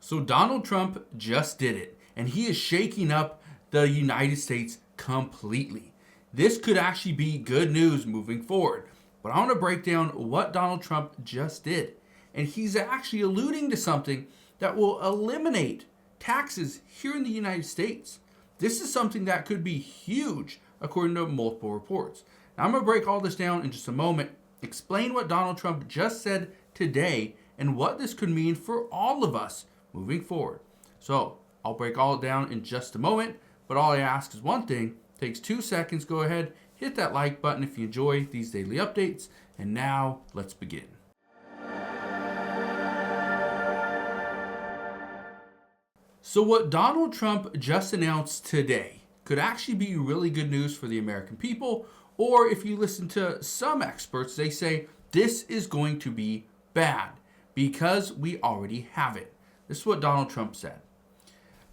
So Donald Trump just did it, and he is shaking up the United States completely. This could actually be good news moving forward. But I want to break down what Donald Trump just did. And he's actually alluding to something that will eliminate taxes here in the United States. This is something that could be huge, according to multiple reports. Now, I'm going to break all this down in just a moment, explain what Donald Trump just said today, and what this could mean for all of us moving forward. So, I'll break all it down in just a moment, but all I ask is one thing. It takes 2 seconds. Go ahead, hit that like button if you enjoy these daily updates. And now, let's begin. So what Donald Trump just announced today could actually be really good news for the American people, or if you listen to some experts, they say this is going to be bad because we already have it. This is what Donald Trump said.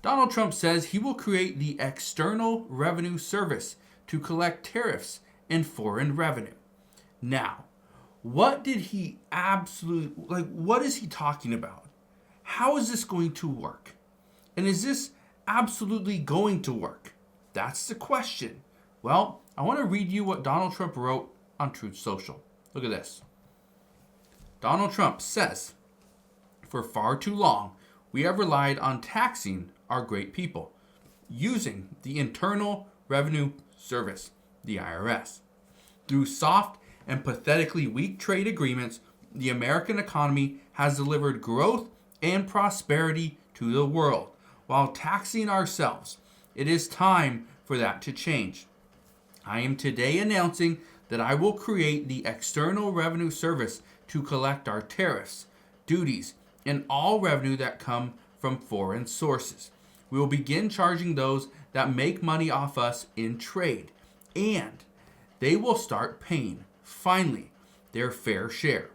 Donald Trump says he will create the External Revenue Service to collect tariffs and foreign revenue. Now, what is he talking about? How is this going to work? And is this absolutely going to work? That's the question. Well, I want to read you what Donald Trump wrote on Truth Social. Look at this. Donald Trump says, "For far too long, we have relied on taxing our great people using the Internal Revenue Service, the IRS. Through soft and pathetically weak trade agreements, the American economy has delivered growth and prosperity to the world while taxing ourselves. It is time for that to change. I am today announcing that I will create the External Revenue Service to collect our tariffs, duties, and all revenue that come from foreign sources. We will begin charging those that make money off us in trade, and they will start paying, finally, their fair share.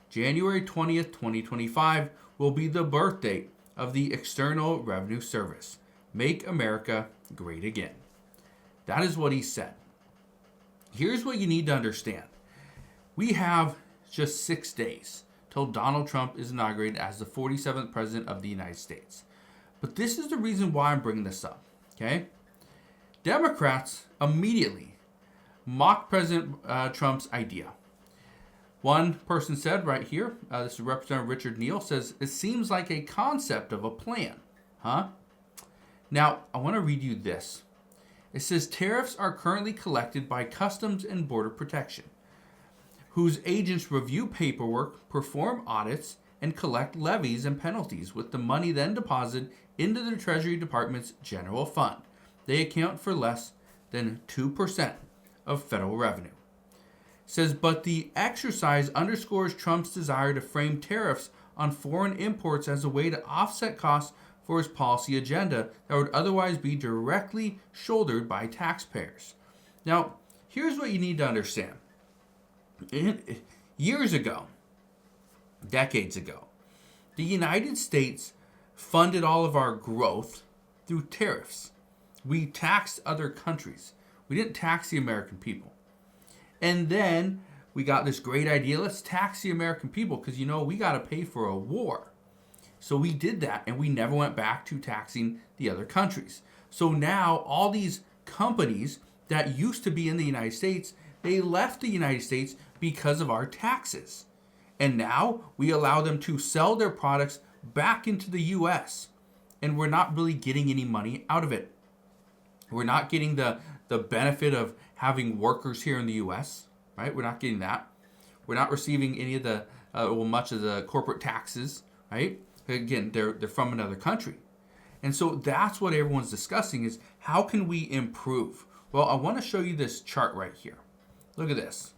January 20th, 2025 will be the birth date of the External Revenue Service. Make America great again." That is what he said. Here's what you need to understand. We have just 6 days till Donald Trump is inaugurated as the 47th president of the United States. But this is the reason why I'm bringing this up, okay? Democrats immediately mocked President Trump's idea. One person said right here, this is Representative Richard Neal, says, "It seems like a concept of a plan, huh?" Now, I want to read you this. It says, "Tariffs are currently collected by Customs and Border Protection, whose agents review paperwork, perform audits, and collect levies and penalties, with the money then deposited into the Treasury Department's general fund. They account for less than 2% of federal revenue." Says, but the exercise underscores Trump's desire to frame tariffs on foreign imports as a way to offset costs for his policy agenda that would otherwise be directly shouldered by taxpayers. Now, here's what you need to understand. Years ago, decades ago, the United States funded all of our growth through tariffs. We taxed other countries. We didn't tax the American people. And then we got this great idea, let's tax the American people because, we got to pay for a war. So we did that, and we never went back to taxing the other countries. So now all these companies that used to be in the United States, they left the United States because of our taxes. And now we allow them to sell their products back into the U.S. And we're not really getting any money out of it. We're not getting the benefit of having workers here in the U.S., right? We're not getting that. We're not receiving any of the, much of the corporate taxes, right? Again, they're from another country. And so that's what everyone's discussing is how can we improve? Well, I want to show you this chart right here. Look at this.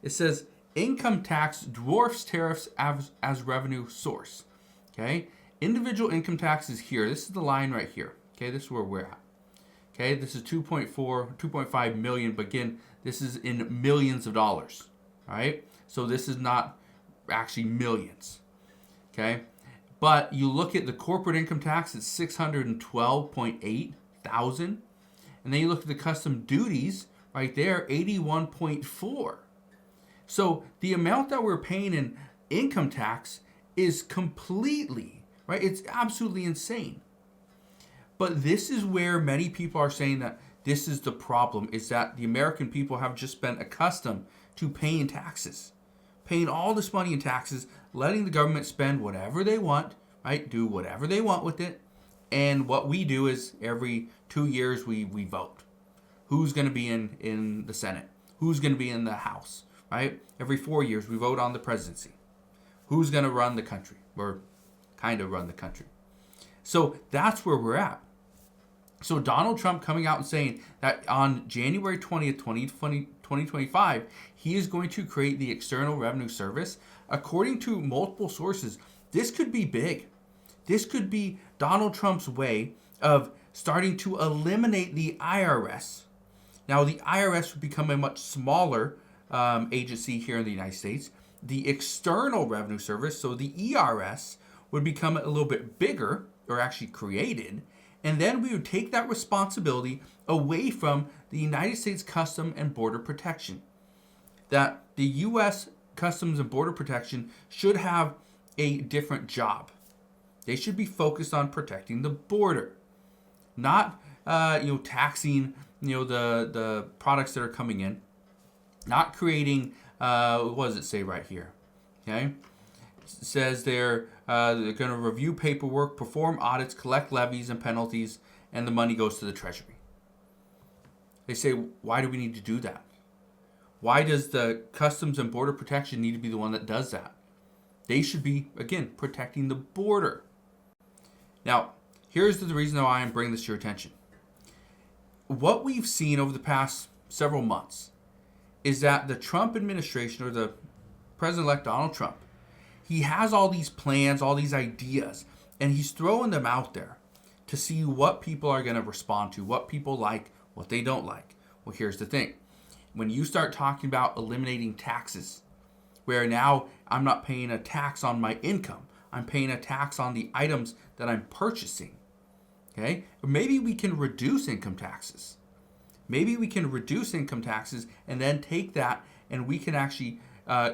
It says income tax dwarfs tariffs as revenue source. Okay? Individual income tax is here. This is the line right here. Okay? This is where we're at. Okay? This is 2.5 million, but again, this is in millions of dollars. All right? So this is not actually millions. Okay? But you look at the corporate income tax, it's 612.8 thousand. And then you look at the custom duties right there, 81.4. So the amount that we're paying in income tax is completely, right? It's absolutely insane. But this is where many people are saying that this is the problem, is that the American people have just been accustomed to paying taxes, paying all this money in taxes, letting the government spend whatever they want, right? Do whatever they want with it. And what we do is every 2 years we vote. Who's going to be in the Senate? Who's going to be in the House, right? Every 4 years we vote on the presidency. Who's going to run the country, or kind of run the country? So that's where we're at. So Donald Trump coming out and saying that on January 20th, 2025, he is going to create the External Revenue Service. According to multiple sources, this could be big. This could be Donald Trump's way of starting to eliminate the IRS. Now, the IRS would become a much smaller agency here in the United States. The External Revenue Service, so the ERS, would become a little bit bigger, or actually created, and then we would take that responsibility away from the United States Customs and Border Protection. That the U.S. Customs and Border Protection should have a different job. They should be focused on protecting the border, not taxing the products that are coming in, not creating what does it say right here? Okay, it says they're going to review paperwork, perform audits, collect levies and penalties, and the money goes to the Treasury. They say, why do we need to do that? Why does the Customs and Border Protection need to be the one that does that? They should be, again, protecting the border. Now, here's the reason why I'm bringing this to your attention. What we've seen over the past several months is that the Trump administration, or the President-elect Donald Trump, he has all these plans, all these ideas, and he's throwing them out there to see what people are going to respond to, what people like, what they don't like. Well, here's the thing. When you start talking about eliminating taxes, where now I'm not paying a tax on my income, I'm paying a tax on the items that I'm purchasing. Okay? Or maybe we can reduce income taxes. Maybe we can reduce income taxes and then take that and we can actually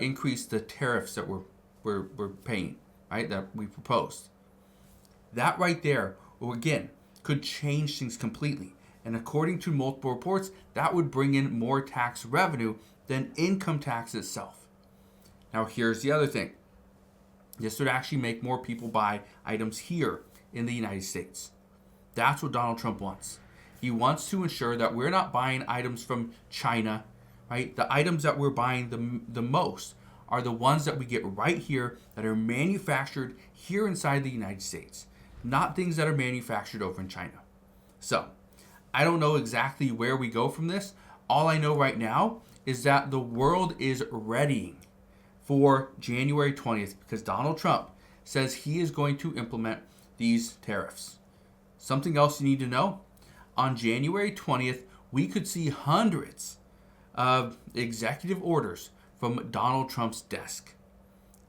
increase the tariffs that we're paying, right? That we proposed. That right there, again, could change things completely. And according to multiple reports, that would bring in more tax revenue than income tax itself. Now, here's the other thing. This would actually make more people buy items here in the United States. That's what Donald Trump wants. He wants to ensure that we're not buying items from China, right? The items that we're buying the most are the ones that we get right here, that are manufactured here inside the United States, not things that are manufactured over in China. So, I don't know exactly where we go from this. All I know right now is that the world is readying for January 20th because Donald Trump says he is going to implement these tariffs. Something else you need to know, on January 20th, we could see hundreds of executive orders from Donald Trump's desk.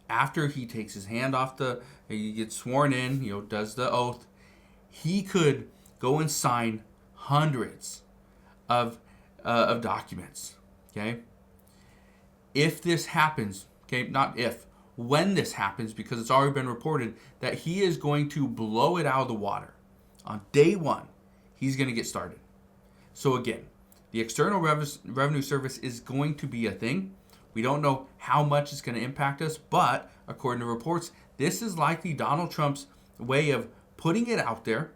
After he takes his hand off he gets sworn in, does the oath, he could go and sign hundreds of documents, okay? If this happens, okay, not if, when this happens, because it's already been reported that he is going to blow it out of the water. On day one, he's going to get started. So again, the External Revenue Service is going to be a thing. We don't know how much it's going to impact us, but according to reports, this is likely Donald Trump's way of putting it out there,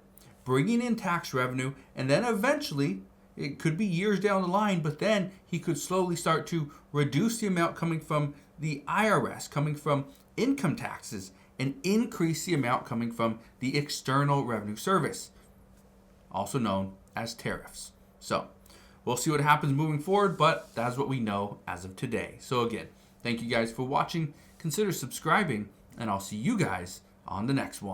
bringing in tax revenue, and then eventually, it could be years down the line, but then he could slowly start to reduce the amount coming from the IRS, coming from income taxes, and increase the amount coming from the External Revenue Service, also known as tariffs. So, we'll see what happens moving forward, but that's what we know as of today. So again, thank you guys for watching. Consider subscribing, and I'll see you guys on the next one.